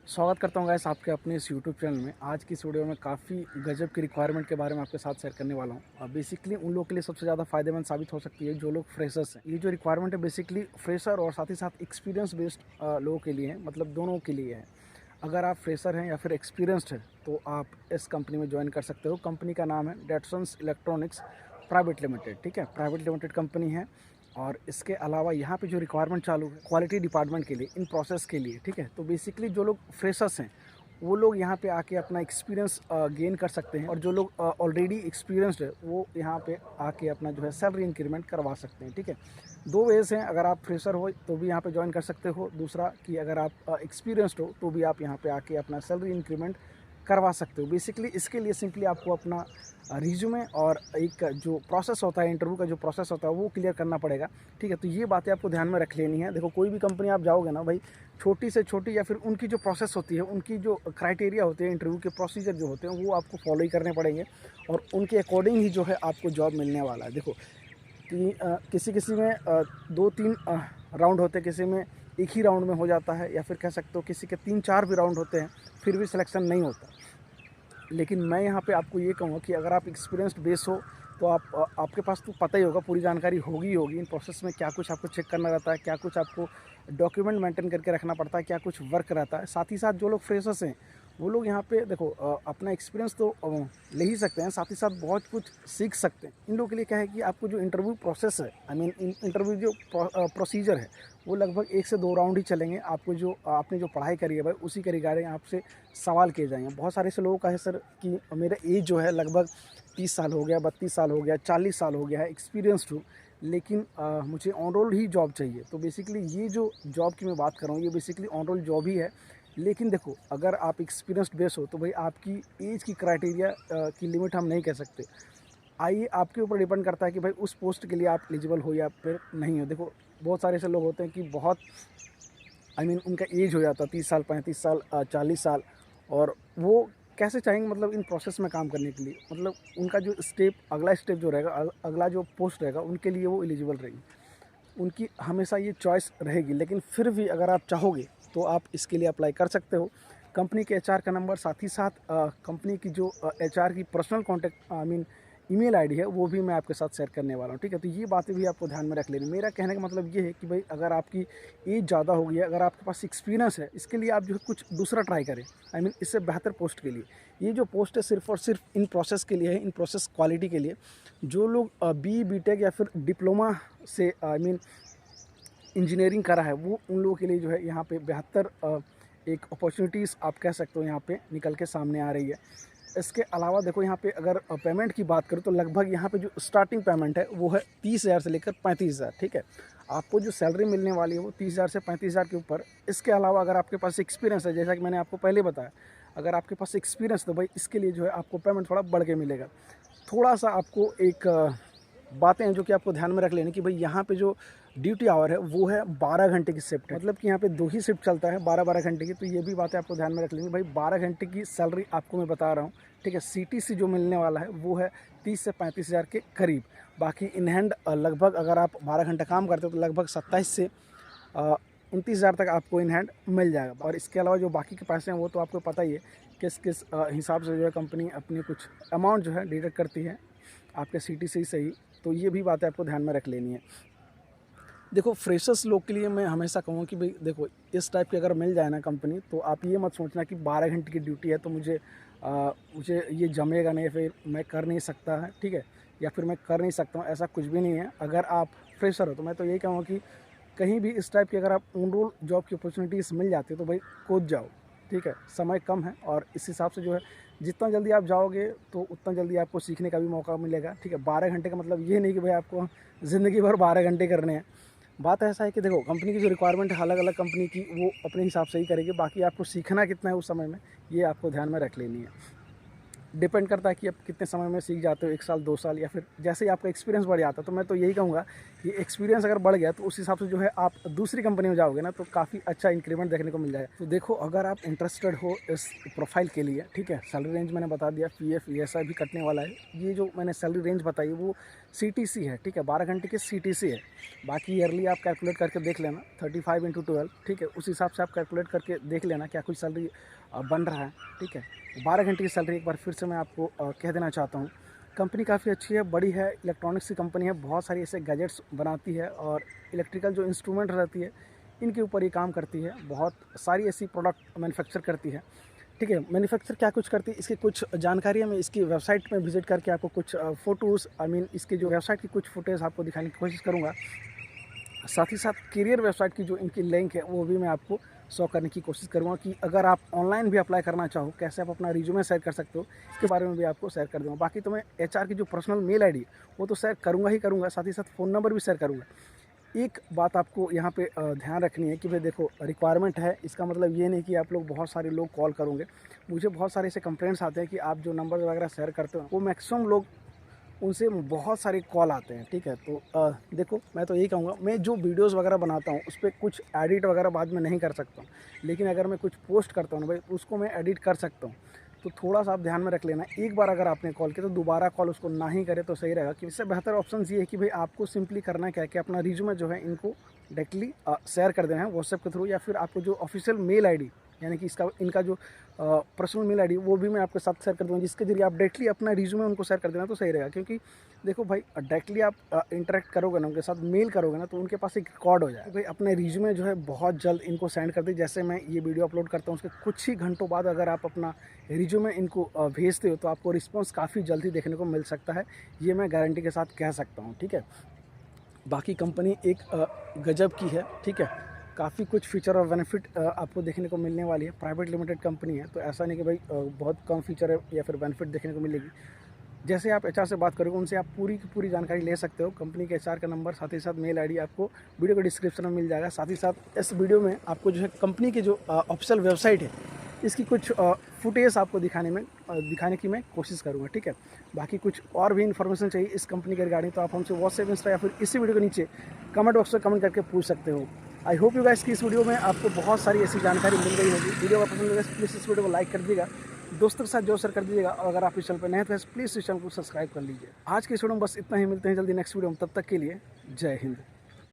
स्वागत करता हूँ गाइस आपके अपने इस यूट्यूब चैनल में। आज की इस वीडियो में काफ़ी गजब की रिक्वायरमेंट के बारे में आपके साथ शेयर करने वाला हूँ। बेसिकली उन लोगों के लिए सबसे ज़्यादा फायदेमंद साबित हो सकती है जो लोग फ्रेशर्स हैं। ये जो रिक्वायरमेंट है बेसिकली फ्रेशर और साथ ही साथ एक्सपीरियंस बेस्ड लोगों के लिए है, मतलब दोनों के लिए है। अगर आप फ्रेशर हैं या फिर एक्सपीरियंसड है तो आप इस कंपनी में ज्वाइन कर सकते हो। कंपनी का नाम है डेटसन्स इलेक्ट्रॉनिक्स प्राइवेट लिमिटेड। ठीक है, प्राइवेट लिमिटेड कंपनी है। और इसके अलावा यहाँ पे जो रिक्वायरमेंट चालू है क्वालिटी डिपार्टमेंट के लिए, इन प्रोसेस के लिए। ठीक है, तो बेसिकली जो लोग फ्रेशर्स हैं वो लोग यहाँ पे आके अपना एक्सपीरियंस गेन कर सकते हैं, और जो लोग ऑलरेडी एक्सपीरियंस्ड है वो यहाँ पे आके अपना जो है सैलरी इंक्रीमेंट करवा सकते हैं। ठीक है, दो वेज हैं। अगर आप फ्रेशर हो तो भी यहाँ पे ज्वाइन कर सकते हो, दूसरा कि अगर आप एक्सपीरियंस्ड हो तो भी आप यहाँ पे आके अपना सैलरी इंक्रीमेंट करवा सकते हो। बेसिकली इसके लिए सिंपली आपको अपना रिज्यूमे और एक जो प्रोसेस होता है, इंटरव्यू का जो प्रोसेस होता है वो क्लियर करना पड़ेगा। ठीक है, तो ये बातें आपको ध्यान में रख लेनी है। देखो, कोई भी कंपनी आप जाओगे ना भाई, छोटी से छोटी या फिर उनकी जो प्रोसेस होती है, उनकी जो क्राइटेरिया होते हैं, इंटरव्यू के प्रोसीजर जो होते हैं वो आपको फॉलो ही करने पड़ेंगे, और उनके अकॉर्डिंग ही जो है आपको जॉब मिलने वाला है। देखो कि किसी किसी में 2-3 राउंड होते हैं, किसी में एक ही राउंड में हो जाता है, या फिर कह सकते हो किसी के 3-4 भी राउंड होते हैं फिर भी सिलेक्शन नहीं होता। लेकिन मैं यहाँ पे आपको ये कहूँगा कि अगर आप एक्सपीरियंस्ड बेस हो तो आपके पास तो पता ही होगा, पूरी जानकारी होगी ही होगी इन प्रोसेस में क्या कुछ आपको चेक करना रहता है, क्या कुछ आपको डॉक्यूमेंट मेंटेन करके रखना पड़ता है, क्या कुछ वर्क रहता है। साथ ही साथ जो लोग फ्रेशर्स हैं वो लोग यहाँ पे देखो अपना एक्सपीरियंस तो ले ही सकते हैं, साथ ही साथ बहुत कुछ सीख सकते हैं। इन लोगों के लिए क्या है कि आपको जो इंटरव्यू प्रोसेस है, आई मीन इंटरव्यू जो प्रोसीजर है वो लगभग 1 से 2 राउंड ही चलेंगे। आपको जो आपने जो पढ़ाई करी है भाई उसी के रिगार्डिंग आपसे सवाल किए जाएंगे। बहुत सारे ऐसे लोगों का है सर कि मेरा एज जो है लगभग 30 साल हो गया, 32 साल हो गया, 40 साल हो गया है, एक्सपीरियंस्ड हूँ, लेकिन मुझे ऑन रोल ही जॉब चाहिए। तो बेसिकली ये जो जॉब की मैं बात कर रहा हूँ ये बेसिकली ऑन रोल जॉब ही है। लेकिन देखो, अगर आप एक्सपीरियंस्ड बेस हो तो भाई आपकी एज की क्राइटेरिया की लिमिट हम नहीं कह सकते। आइए, आपके ऊपर डिपेंड करता है कि भाई उस पोस्ट के लिए आप एलिजिबल हो या फिर नहीं हो। देखो, बहुत सारे ऐसे लोग होते हैं कि बहुत उनका एज हो जाता है 30 साल, 35 साल, 40 साल, और वो कैसे चाहेंगे मतलब इन प्रोसेस में काम करने के लिए। मतलब उनका जो स्टेप, अगला स्टेप जो रहेगा, अगला जो पोस्ट रहेगा उनके लिए वो एलिजिबल रहेगी, उनकी हमेशा ये चॉइस रहेगी। लेकिन फिर भी अगर आप चाहोगे तो आप इसके लिए अप्लाई कर सकते हो। कंपनी के एचआर का नंबर, साथ ही साथ कंपनी की जो एचआर की पर्सनल कॉन्टैक्ट ईमेल आईडी है वो भी मैं आपके साथ शेयर करने वाला हूँ। ठीक है, तो ये बातें भी आपको ध्यान में रख लेनी। मेरा कहने का मतलब ये है कि भाई अगर आपकी एज ज़्यादा हो गई है, अगर आपके पास एक्सपीरियंस है, इसके लिए आप जो है कुछ दूसरा ट्राई करें। इससे बेहतर पोस्ट के लिए। ये जो पोस्ट है सिर्फ और सिर्फ इन प्रोसेस के लिए है, इन प्रोसेस क्वालिटी के लिए। जो लोग बी टेक या फिर डिप्लोमा से इंजीनियरिंग करा है वो उन लोगों के लिए जो है यहाँ पे बेहतर एक अपॉर्चुनिटीज़ आप कह सकते हो यहाँ पे निकल के सामने आ रही है। इसके अलावा देखो, यहाँ पे अगर पेमेंट की बात करूँ तो लगभग यहाँ पे जो स्टार्टिंग पेमेंट है वो है 30,000 से लेकर 35,000। ठीक है, आपको जो सैलरी मिलने वाली है वो 30,000 से 35,000 के ऊपर। इसके अलावा अगर आपके पास एक्सपीरियंस है, जैसा कि मैंने आपको पहले बताया, अगर आपके पास एक्सपीरियंस तो भाई इसके लिए जो है आपको पेमेंट थोड़ा बढ़ के मिलेगा। थोड़ा सा आपको एक बातें हैं जो कि आपको ध्यान में रख लेनी कि भाई यहाँ पे जो ड्यूटी आवर है वो है 12 घंटे की शिफ्ट है, मतलब कि यहाँ पे 2 ही शिफ्ट चलता है 12-12 घंटे की। तो ये भी बातें आपको ध्यान में रख लेंगे। भाई 12 घंटे की सैलरी आपको मैं बता रहा हूँ। ठीक है, सीटीसी जो मिलने वाला है वो है 30 से 35,000 के करीब। बाकी इन हैंड लगभग अगर आप 12 घंटे काम करते हो तो लगभग 27 से 29,000 तक आपको इन हैंड मिल जाएगा। और इसके अलावा जो बाकी के पैसे हैं वो तो आपको पता ही है किस किस हिसाब से जो है कंपनी अपनी कुछ अमाउंट जो है डिडक्ट करती है आपके सीटीसी से ही। तो ये भी बातें आपको ध्यान में रख लेनी है। देखो, फ्रेशर्स लोग के लिए मैं हमेशा कहूँगा कि भाई देखो, इस टाइप की अगर मिल जाए ना कंपनी, तो आप ये मत सोचना कि 12 घंटे की ड्यूटी है तो मुझे ये जमेगा नहीं, फिर मैं कर नहीं सकता है। ठीक है, या फिर मैं कर नहीं सकता हूँ, ऐसा कुछ भी नहीं है। अगर आप फ्रेशर हो तो मैं तो यही कहूँगा कि कहीं भी इस टाइप की अगर आप ऑन रोल जॉब की अपॉर्चुनिटीज़ मिल जाती है तो भाई कूद जाओ। ठीक है, समय कम है और इस हिसाब से जो है जितना जल्दी आप जाओगे तो उतना जल्दी आपको सीखने का भी मौका मिलेगा। ठीक है, 12 घंटे का मतलब ये नहीं कि भाई आपको ज़िंदगी भर 12 घंटे करने हैं। बात ऐसा है कि देखो, कंपनी की जो रिक्वायरमेंट है अलग अलग कंपनी की, वो अपने हिसाब से ही करेगी। बाकी आपको सीखना कितना है उस समय में, ये आपको ध्यान में रख लेनी है। डिपेंड करता है कि आप कितने समय में सीख जाते हो, 1 साल 2 साल, या फिर जैसे ही आपका एक्सपीरियंस बढ़ जाता है। तो मैं तो यही कहूँगा कि एक्सपीरियंस अगर बढ़ गया तो उस हिसाब से जो है आप दूसरी कंपनी में जाओगे ना तो काफ़ी अच्छा इंक्रीमेंट देखने को मिल जाएगा। तो देखो, अगर आप इंटरेस्टेड हो इस प्रोफाइल के लिए, ठीक है, सैलरी रेंज मैंने बता दिया, पीएफ ईएसआई भी कटने वाला है। ये जो मैंने सैलरी रेंज बताई वो सीटीसी है, ठीक है, 12 घंटे की सीटीसी है। बाकी ईयरली आप कैलकुलेट करके देख लेना, 35 × 12, ठीक है, उस हिसाब से आप कैलकुलेट करके देख लेना क्या कुछ सैलरी बन रहा है, ठीक है। 12 घंटे की सैलरी एक बार फिर से मैं आपको कह देना चाहता हूँ। कंपनी काफ़ी अच्छी है, बड़ी है, इलेक्ट्रॉनिक्स की कंपनी है, बहुत सारी ऐसे गैजेट्स बनाती है और इलेक्ट्रिकल जो इंस्ट्रूमेंट रहती है इनके ऊपर ये काम करती है। बहुत सारी ऐसी प्रोडक्ट मैन्युफैक्चर करती है, ठीक है। मैन्युफैक्चर क्या कुछ करती है, इसकी कुछ जानकारी मैं इसकी वेबसाइट में विजिट करके आपको कुछ फ़ोटोज़, इसकी जो वेबसाइट की कुछ फुटेज आपको दिखाने की कोशिश करूँगा। साथ ही साथ करियर वेबसाइट की जो इनकी लिंक है वो भी मैं आपको शो करने की कोशिश करूँगा कि अगर आप ऑनलाइन भी अप्लाई करना चाहो, कैसे आप अपना रिज्यूमे शेयर कर सकते हो, इसके बारे में भी आपको शेयर कर दूँगा। बाकी तो मैं एचआर की जो पर्सनल मेल आईडी वो तो शेयर करूँगा ही करूँगा, साथ ही साथ फ़ोन नंबर भी शेयर करूँगा। एक बात आपको यहाँ पे ध्यान रखनी है कि भाई देखो, रिक्वायरमेंट है, इसका मतलब ये नहीं कि आप लोग बहुत सारे लोग कॉल करोगे। मुझे बहुत सारे ऐसे कंप्लेंट्स आते हैं कि आप जो नंबर वगैरह शेयर करते हो वो मैक्सिमम लोग, उनसे बहुत सारे कॉल आते हैं, ठीक है। तो देखो, मैं तो यही कहूँगा, मैं जो वीडियोस वगैरह बनाता हूँ उस पर कुछ एडिट वगैरह बाद में नहीं कर सकता हूँ, लेकिन अगर मैं कुछ पोस्ट करता हूँ ना भाई, उसको मैं एडिट कर सकता हूँ। तो थोड़ा सा आप ध्यान में रख लेना, एक बार अगर आपने कॉल किया तो दोबारा कॉल उसको ना ही करे तो सही रहेगा। कि इससे बेहतर ऑप्शन ये है कि भाई आपको सिंपली करना क्या है कि अपना रिज्यूमे जो है इनको डायरेक्टली शेयर कर देना है व्हाट्सएप के थ्रू, या फिर आपको जो ऑफिशियल मेल आईडी, यानी कि इनका जो पर्सनल मेल आईडी वो भी मैं आपके साथ शेयर कर दूँगा, जिसके जरिए आप डायरेक्टली अपना रिज्यूमे उनको शेयर कर देना तो सही रहेगा। क्योंकि देखो भाई, डायरेक्टली आप इंटरेक्ट करोगे ना, उनके साथ मेल करोगे ना, तो उनके पास एक रिकॉर्ड हो जाए। भाई अपने रिज्यूमे जो है बहुत जल्द इनको सेंड कर दे। जैसे मैं ये वीडियो अपलोड करता हूँ उसके कुछ ही घंटों बाद अगर आप अपना रिज्यूमे इनको भेजते हो तो आपको रिस्पॉन्स काफ़ी जल्दी देखने को मिल सकता है, ये मैं गारंटी के साथ कह सकता हूँ, ठीक है। बाकी कंपनी एक गजब की है, ठीक है। काफ़ी कुछ फीचर और बेनिफिट आपको देखने को मिलने वाली है। प्राइवेट लिमिटेड कंपनी है, तो ऐसा नहीं कि भाई बहुत कम फीचर है या फिर बेनिफिट देखने को मिलेगी। जैसे आप एचआर से बात करोगे उनसे आप पूरी की पूरी जानकारी ले सकते हो। कंपनी के एचआर का नंबर, साथ ही साथ मेल आईडी आपको वीडियो के डिस्क्रिप्शन में मिल जाएगा। साथ ही साथ इस वीडियो में आपको जो है कंपनी की जो ऑफिशियल वेबसाइट है इसकी कुछ फुटेज आपको दिखाने की मैं कोशिश करूँगा, ठीक है। बाकी कुछ और भी इन्फॉर्मेशन चाहिए इस कंपनी के रिगार्डिंग तो आप हमसे व्हाट्सएप, इंस्टा या फिर इसी वीडियो के नीचे कमेंट बॉक्स में कमेंट करके पूछ सकते हो। आई होप यू गाइस कि इस वीडियो में आपको बहुत सारी ऐसी जानकारी मिल गई होगी। वीडियो का पसंद लगे प्लीज़ इस वीडियो को लाइक कर दीजिएगा, दोस्तों के साथ जो शेयर कर दीजिएगा, और अगर आप इस चैनल पर नए हैं तो प्लीज़ इस चैनल को सब्सक्राइब कर लीजिए। आज के इस वीडियो में बस इतना ही, मिलते हैं जल्दी नेक्स्ट वीडियो में, तब तक के लिए जय हिंद।